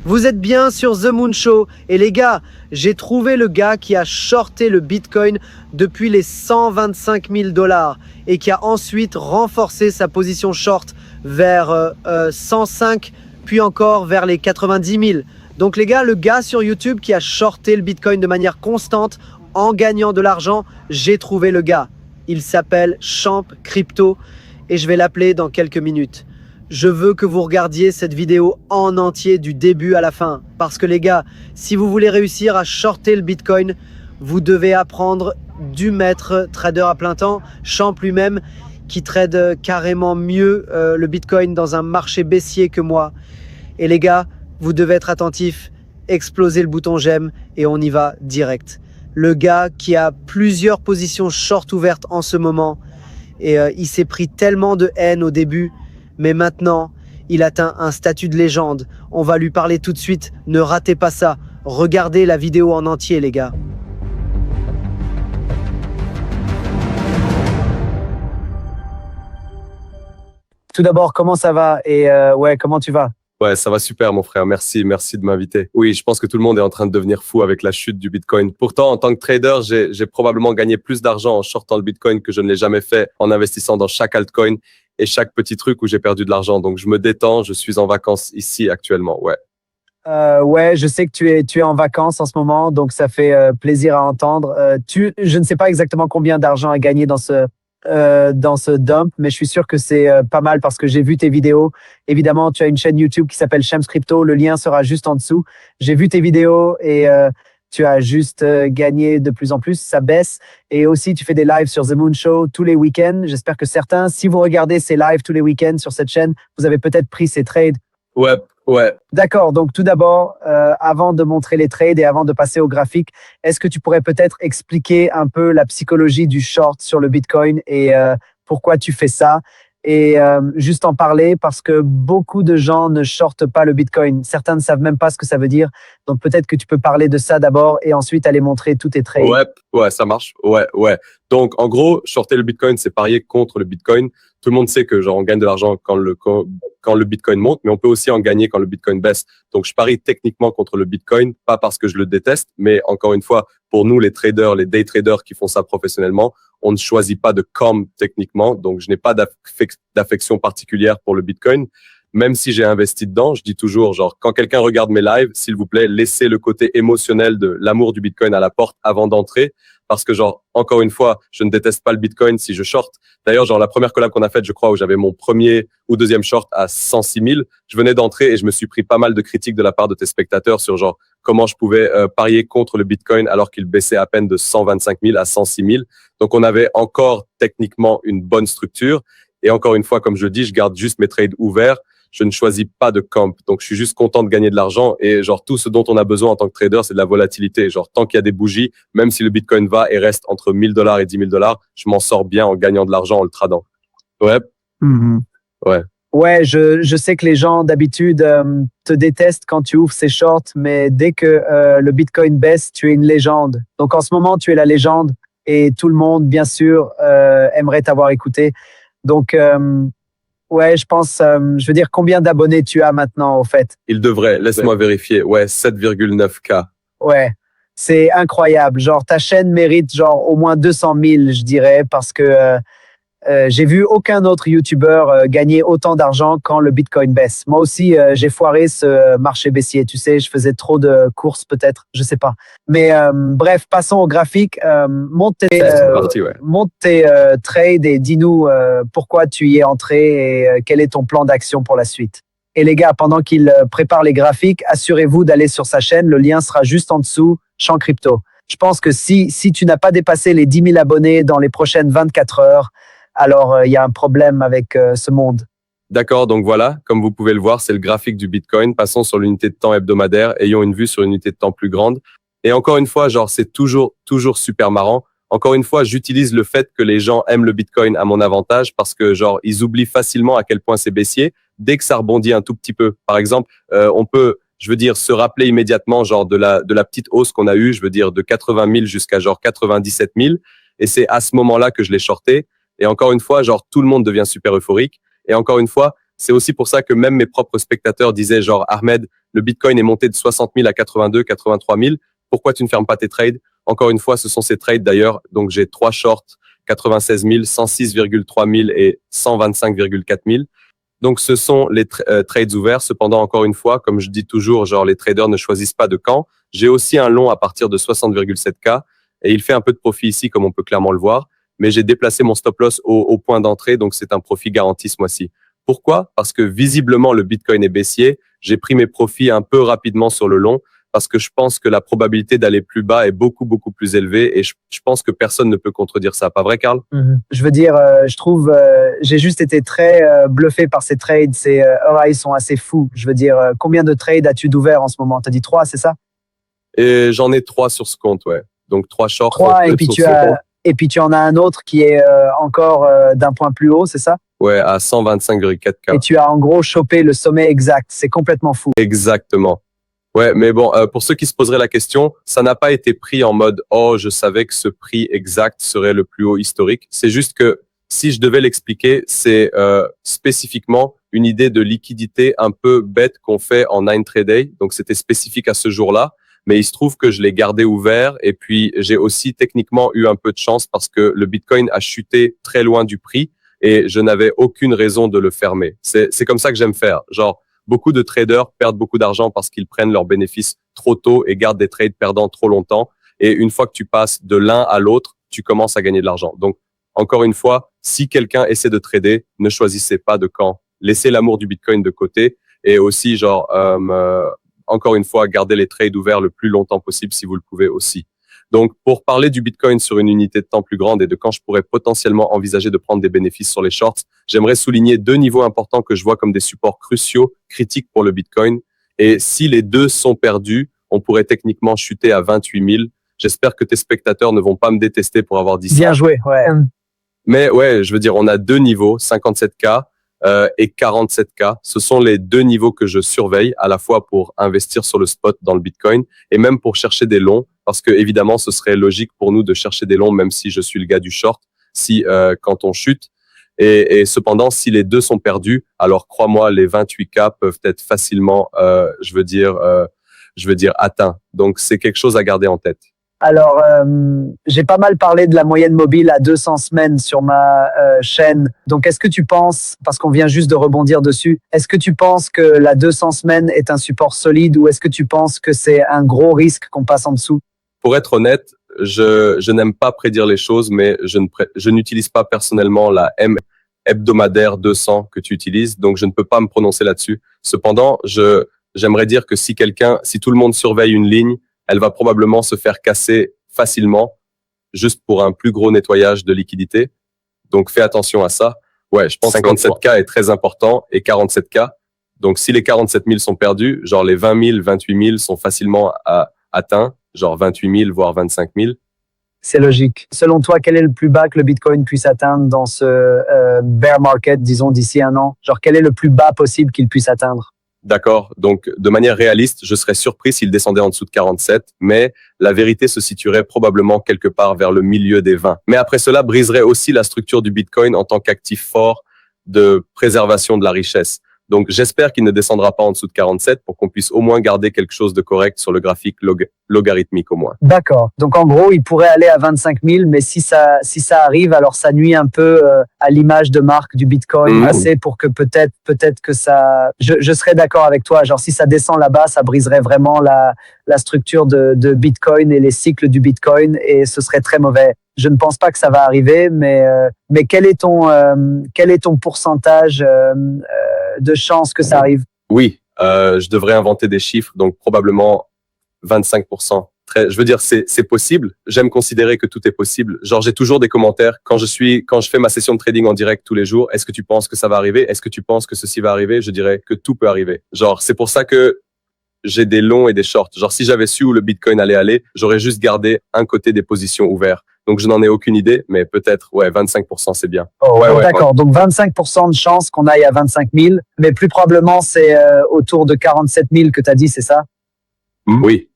Vous êtes bien sur The Moon Show. Et les gars, j'ai trouvé le gars qui a shorté le Bitcoin depuis les 125 000 $ et qui a ensuite renforcé sa position short vers 105, puis encore vers les 90 000. Donc les gars, le gars sur YouTube qui a shorté le Bitcoin de manière constante en gagnant de l'argent, j'ai trouvé le gars. Il s'appelle Champ Crypto et je vais l'appeler dans quelques minutes. Je veux que vous regardiez cette vidéo en entier du début à la fin. Parce que les gars, si vous voulez réussir à shorter le Bitcoin, vous devez apprendre du maître trader à plein temps, Champ lui-même, qui trade carrément mieux le Bitcoin dans un marché baissier que moi. Et les gars, vous devez être attentifs, explosez le bouton j'aime et on y va direct. Le gars qui a plusieurs positions short ouvertes en ce moment et il s'est pris tellement de haine au début. Mais maintenant, il atteint un statut de légende. On va lui parler tout de suite. Ne ratez pas ça. Regardez la vidéo en entier, les gars. Tout d'abord, comment ça va? Et ouais, comment tu vas? Ouais, ça va super, mon frère. Merci de m'inviter. Oui, je pense que tout le monde est en train de devenir fou avec la chute du Bitcoin. Pourtant, en tant que trader, j'ai probablement gagné plus d'argent en shortant le Bitcoin que je ne l'ai jamais fait en investissant dans chaque altcoin et chaque petit truc où j'ai perdu de l'argent. Donc, je me détends, je suis en vacances ici actuellement, ouais. Ouais, je sais que tu es en vacances en ce moment, donc ça fait plaisir à entendre. Je ne sais pas exactement combien d'argent a gagné dans ce dump, mais je suis sûr que c'est pas mal parce que j'ai vu tes vidéos. Évidemment, tu as une chaîne YouTube qui s'appelle Shams Crypto. Le lien sera juste en dessous. J'ai vu tes vidéos et tu as juste gagné de plus en plus. Ça baisse. Et aussi, tu fais des lives sur The Moon Show tous les week-ends. J'espère que certains, si vous regardez ces lives tous les week-ends sur cette chaîne, vous avez peut-être pris ces trades. Ouais. D'accord. Donc, tout d'abord, avant de montrer les trades et avant de passer au graphique, est-ce que tu pourrais peut-être expliquer un peu la psychologie du short sur le Bitcoin et pourquoi tu fais ça? Et juste en parler parce que beaucoup de gens ne shortent pas le Bitcoin. Certains ne savent même pas ce que ça veut dire. Donc, peut-être que tu peux parler de ça d'abord et ensuite aller montrer tous tes trades. Ouais, ça marche. Ouais. Donc, en gros, shorter le Bitcoin, c'est parier contre le Bitcoin. Tout le monde sait que genre on gagne de l'argent quand le Bitcoin monte, mais on peut aussi en gagner quand le Bitcoin baisse. Donc, je parie techniquement contre le Bitcoin, pas parce que je le déteste, mais encore une fois, pour nous, les traders, les day traders qui font ça professionnellement, on ne choisit pas de com techniquement. Donc, je n'ai pas d'affection particulière pour le Bitcoin. Même si j'ai investi dedans, je dis toujours, genre, quand quelqu'un regarde mes lives, s'il vous plaît, laissez le côté émotionnel de l'amour du Bitcoin à la porte avant d'entrer. Parce que, genre, encore une fois, je ne déteste pas le Bitcoin si je short. D'ailleurs, genre, la première collab qu'on a faite, je crois, où j'avais mon premier ou deuxième short à 106 000, je venais d'entrer et je me suis pris pas mal de critiques de la part de tes spectateurs sur, genre, comment je pouvais parier contre le Bitcoin alors qu'il baissait à peine de 125 000 à 106 000. Donc, on avait encore techniquement une bonne structure. Et encore une fois, comme je dis, je garde juste mes trades ouverts. Je ne choisis pas de camp. Donc, je suis juste content de gagner de l'argent. Et genre, tout ce dont on a besoin en tant que trader, c'est de la volatilité. Genre, tant qu'il y a des bougies, même si le Bitcoin va et reste entre 1 000 $ et 10 000 $, je m'en sors bien en gagnant de l'argent en le tradant. Ouais. Ouais. Ouais, je sais que les gens d'habitude te détestent quand tu ouvres ces shorts, mais dès que le Bitcoin baisse, tu es une légende. Donc en ce moment, tu es la légende et tout le monde, bien sûr, aimerait t'avoir écouté. Donc, ouais, je pense, je veux dire, combien d'abonnés tu as maintenant, au fait? Il devrait, laisse-moi vérifier. Ouais, 7,9K. Ouais, c'est incroyable. Genre, ta chaîne mérite genre au moins 200 000, je dirais, parce que j'ai vu aucun autre YouTuber gagner autant d'argent quand le Bitcoin baisse. Moi aussi, j'ai foiré ce marché baissier. Tu sais, je faisais trop de courses peut-être, je sais pas. Mais bref, passons au graphique. Monte tes trades et dis-nous pourquoi tu y es entré et quel est ton plan d'action pour la suite. Et les gars, pendant qu'il prépare les graphiques, assurez-vous d'aller sur sa chaîne. Le lien sera juste en dessous, Champ Crypto. Je pense que si tu n'as pas dépassé les 10 000 abonnés dans les prochaines 24 heures, alors il y a un problème avec ce monde. D'accord, donc voilà, comme vous pouvez le voir, c'est le graphique du Bitcoin. Passons sur l'unité de temps hebdomadaire, ayons une vue sur une unité de temps plus grande. Et encore une fois, genre, c'est toujours super marrant. Encore une fois, j'utilise le fait que les gens aiment le Bitcoin à mon avantage parce que, genre, ils oublient facilement à quel point c'est baissier dès que ça rebondit un tout petit peu. Par exemple, on peut, je veux dire, se rappeler immédiatement, genre, de la petite hausse qu'on a eue, je veux dire, de 80 000 jusqu'à, genre, 97 000. Et c'est à ce moment-là que je l'ai shorté. Et encore une fois, genre, tout le monde devient super euphorique. Et encore une fois, c'est aussi pour ça que même mes propres spectateurs disaient, genre, Ahmed, le Bitcoin est monté de 60 000 à 82, 83 000. Pourquoi tu ne fermes pas tes trades? Encore une fois, ce sont ces trades d'ailleurs. Donc, j'ai 3 shorts, 96 000, 106,3 000 et 125,4 000. Donc, ce sont les trades ouverts. Cependant, encore une fois, comme je dis toujours, genre, les traders ne choisissent pas de camp. J'ai aussi un long à partir de 60,7K et il fait un peu de profit ici, comme on peut clairement le voir. Mais j'ai déplacé mon stop loss au point d'entrée, donc c'est un profit garanti ce mois-ci. Pourquoi? Parce que visiblement, le Bitcoin est baissier. J'ai pris mes profits un peu rapidement sur le long parce que je pense que la probabilité d'aller plus bas est beaucoup, beaucoup plus élevée et je pense que personne ne peut contredire ça. Pas vrai, Karl? Je veux dire, je trouve, j'ai juste été très bluffé par ces trades. Ces RI sont assez fous. Je veux dire, combien de trades as-tu d'ouvert en ce moment? Tu as dit 3, c'est ça? Et j'en ai 3 sur ce compte, ouais. Donc 3 shorts. 3, et puis tu en as un autre qui est encore d'un point plus haut, c'est ça? Ouais, à 125,4K. Et tu as en gros chopé le sommet exact. C'est complètement fou. Exactement. Ouais, mais bon, pour ceux qui se poseraient la question, ça n'a pas été pris en mode « Oh, je savais que ce prix exact serait le plus haut historique ». C'est juste que, si je devais l'expliquer, c'est spécifiquement une idée de liquidité un peu bête qu'on fait en intraday. Donc, c'était spécifique à ce jour-là. Mais il se trouve que je l'ai gardé ouvert et puis j'ai aussi techniquement eu un peu de chance parce que le Bitcoin a chuté très loin du prix et je n'avais aucune raison de le fermer. C'est comme ça que j'aime faire. Genre, beaucoup de traders perdent beaucoup d'argent parce qu'ils prennent leurs bénéfices trop tôt et gardent des trades perdants trop longtemps. Et une fois que tu passes de l'un à l'autre, tu commences à gagner de l'argent. Donc, encore une fois, si quelqu'un essaie de trader, ne choisissez pas de camp. Laissez l'amour du Bitcoin de côté et aussi, genre, encore une fois, gardez les trades ouverts le plus longtemps possible si vous le pouvez aussi. Donc, pour parler du Bitcoin sur une unité de temps plus grande et de quand je pourrais potentiellement envisager de prendre des bénéfices sur les shorts, j'aimerais souligner 2 niveaux importants que je vois comme des supports cruciaux, critiques pour le Bitcoin. Et si les 2 sont perdus, on pourrait techniquement chuter à 28 000. J'espère que tes spectateurs ne vont pas me détester pour avoir dit ça. Bien joué, ouais. Mais ouais, je veux dire, on a 2 niveaux, 57K et 47K. Ce sont les 2 niveaux que je surveille à la fois pour investir sur le spot dans le Bitcoin et même pour chercher des longs parce que évidemment, ce serait logique pour nous de chercher des longs même si je suis le gars du short, si quand on chute. Et cependant, si les 2 sont perdus, alors crois-moi, les 28K peuvent être facilement, je veux dire, atteints. Donc, c'est quelque chose à garder en tête. Alors, j'ai pas mal parlé de la moyenne mobile à 200 semaines sur ma chaîne. Donc, est-ce que tu penses, parce qu'on vient juste de rebondir dessus, est-ce que tu penses que la 200 semaines est un support solide ou est-ce que tu penses que c'est un gros risque qu'on passe en dessous? Pour être honnête, je n'aime pas prédire les choses, mais je n'utilise pas personnellement la M hebdomadaire 200 que tu utilises, donc je ne peux pas me prononcer là-dessus. Cependant, j'aimerais dire que si tout le monde surveille une ligne, elle va probablement se faire casser facilement, juste pour un plus gros nettoyage de liquidité. Donc, fais attention à ça. Ouais, je pense que 57K est très important et 47K. Donc, si les 47 000 sont perdus, genre les 20 000, 28 000 sont facilement atteints, genre 28 000, voire 25 000. C'est logique. Selon toi, quel est le plus bas que le Bitcoin puisse atteindre dans ce bear market, disons, d'ici un an? Genre, quel est le plus bas possible qu'il puisse atteindre? D'accord. Donc, de manière réaliste, je serais surpris s'il descendait en dessous de 47, mais la vérité se situerait probablement quelque part vers le milieu des 20. Mais après cela briserait aussi la structure du Bitcoin en tant qu'actif fort de préservation de la richesse. Donc, j'espère qu'il ne descendra pas en dessous de 47 pour qu'on puisse au moins garder quelque chose de correct sur le graphique logarithmique au moins. D'accord. Donc, en gros, il pourrait aller à 25 000, mais si ça arrive, alors ça nuit un peu à l'image de marque du Bitcoin, assez pour que peut-être que ça... Je serais d'accord avec toi. Genre, si ça descend là-bas, ça briserait vraiment la structure de Bitcoin et les cycles du Bitcoin et ce serait très mauvais. Je ne pense pas que ça va arriver, mais quel est ton pourcentage de chance que ça arrive? Oui, je devrais inventer des chiffres, donc probablement 25%. Je veux dire, c'est possible. J'aime considérer que tout est possible. Genre, j'ai toujours des commentaires quand je fais ma session de trading en direct tous les jours. Est-ce que tu penses que ça va arriver? Est-ce que tu penses que ceci va arriver? Je dirais que tout peut arriver. Genre, c'est pour ça que j'ai des longs et des shorts. Genre, si j'avais su où le Bitcoin allait aller, j'aurais juste gardé un côté des positions ouvertes. Donc, je n'en ai aucune idée, mais peut-être, 25%, c'est bien. D'accord. Donc, 25% de chance qu'on aille à 25 000, mais plus probablement, c'est autour de 47 000 que tu as dit, c'est ça? Oui.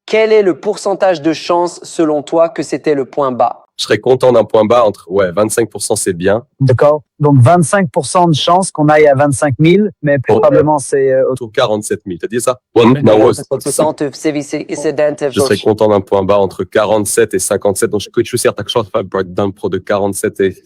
Quel est le pourcentage de chance, selon toi, que c'était le point bas? Je serais content d'un point bas entre, 25% c'est bien. D'accord. Donc 25% de chance qu'on aille à 25 000, mais probablement c'est Autour de 47 000. T'as dit ça? Je serais content d'un point bas entre 47 et 57. Donc, je suis certain que je vais breakdown pro de 47 et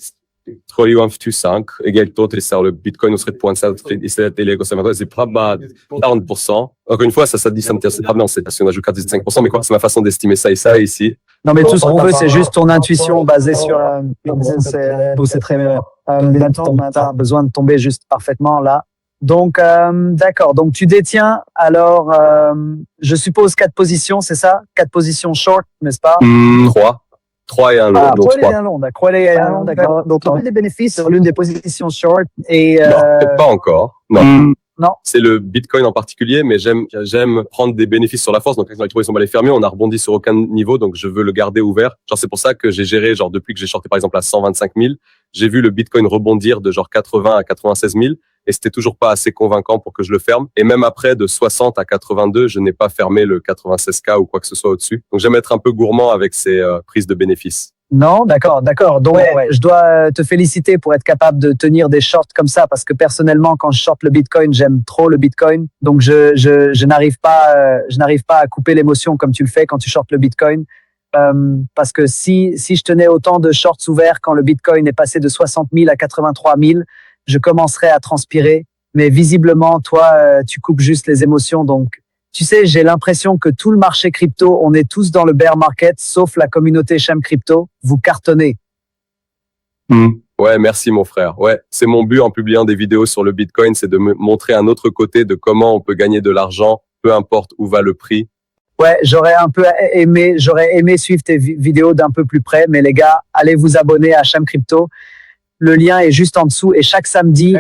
3,5 égale tot, et ça, le Bitcoin serait de 0,7 et les conservateurs, c'est pas bas 40%. Encore une fois, ça dit, ça m'intéresse pas bien, c'est parce qu'on ajoute 4,5%, mais quoi, c'est ma façon d'estimer ça et ça ici. Non, mais tout ce qu'on veut, c'est juste ton intuition basée sur c'est très bien. T'as besoin de tomber juste parfaitement là. Donc, d'accord. Donc, tu détiens, alors, je suppose 4 positions, c'est ça? 4 positions short, n'est-ce pas? 3 et un long. Ah, 3 et un long, d'accord. Donc, on a des bénéfices sur l'une des positions short et... Non, peut-être pas encore. Non. Non. C'est le Bitcoin en particulier, mais j'aime prendre des bénéfices sur la force. Donc, quand les trouvé sont balais fermés, on a rebondi sur aucun niveau, donc je veux le garder ouvert. Genre, c'est pour ça que j'ai géré, genre, depuis que j'ai shorté, par exemple, à 125 000, j'ai vu le Bitcoin rebondir de genre 80 à 96 000. Et c'était toujours pas assez convaincant pour que je le ferme. Et même après, de 60 à 82, je n'ai pas fermé le 96K ou quoi que ce soit au-dessus. Donc, j'aime être un peu gourmand avec ces prises de bénéfices. Non, d'accord. Donc, je dois te féliciter pour être capable de tenir des shorts comme ça, parce que personnellement, quand je short le Bitcoin, j'aime trop le Bitcoin. Donc, je n'arrive pas à couper l'émotion comme tu le fais quand tu shortes le Bitcoin. Parce que si je tenais autant de shorts ouverts quand le Bitcoin est passé de 60 000 à 83 000, je commencerais à transpirer. Mais visiblement, toi, tu coupes juste les émotions. Donc, tu sais, j'ai l'impression que tout le marché crypto, on est tous dans le bear market, sauf la communauté Sham Crypto. Vous cartonnez. Ouais, merci mon frère. Ouais, c'est mon but en publiant des vidéos sur le Bitcoin, c'est de me montrer un autre côté de comment on peut gagner de l'argent, peu importe où va le prix. Ouais, j'aurais aimé suivre tes vidéos d'un peu plus près, mais les gars, allez vous abonner à Sham Crypto. Le lien est juste en dessous et chaque samedi,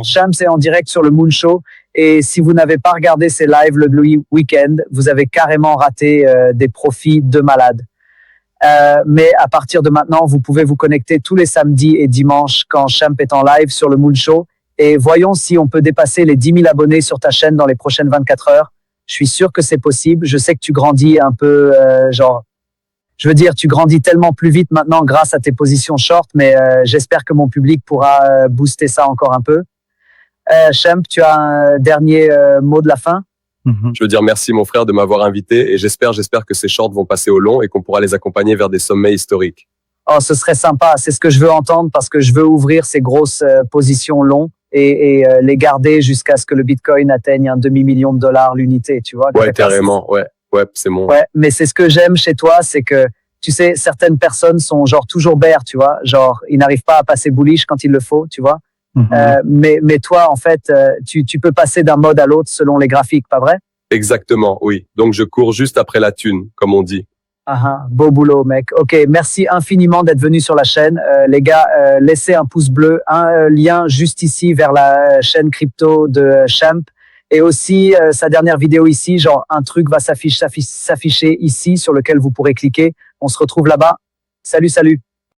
Sham c'est en direct sur le Moon Show. Et si vous n'avez pas regardé ces lives le week-end, vous avez carrément raté des profits de malade. Mais à partir de maintenant, vous pouvez vous connecter tous les samedis et dimanches quand Sham est en live sur le Moon Show. Et voyons si on peut dépasser les 10 000 abonnés sur ta chaîne dans les prochaines 24 heures. Je suis sûr que c'est possible. Je sais que tu grandis un peu, je veux dire, tu grandis tellement plus vite maintenant grâce à tes positions short, mais j'espère que mon public pourra booster ça encore un peu. Sham, tu as un dernier mot de la fin? Je veux dire merci mon frère de m'avoir invité et j'espère que ces shorts vont passer au long et qu'on pourra les accompagner vers des sommets historiques. Oh, ce serait sympa. C'est ce que je veux entendre parce que je veux ouvrir ces grosses positions longues et les garder jusqu'à ce que le Bitcoin atteigne un demi-million de dollars l'unité, tu vois. Ouais, carrément. Ouais, c'est mon... Ouais, mais c'est ce que j'aime chez toi, c'est que, tu sais, certaines personnes sont genre toujours bear, tu vois. Genre, ils n'arrivent pas à passer bullish quand il le faut, tu vois. Mais toi, en fait, tu peux passer d'un mode à l'autre selon les graphiques, pas vrai? Exactement, oui. Donc, je cours juste après la thune, comme on dit. Beau boulot, mec. Ok, merci infiniment d'être venu sur la chaîne. Les gars, laissez un pouce bleu, un lien juste ici vers la chaîne crypto de Sham. Et aussi, sa dernière vidéo ici, genre un truc va s'afficher ici sur lequel vous pourrez cliquer. On se retrouve là-bas. Salut.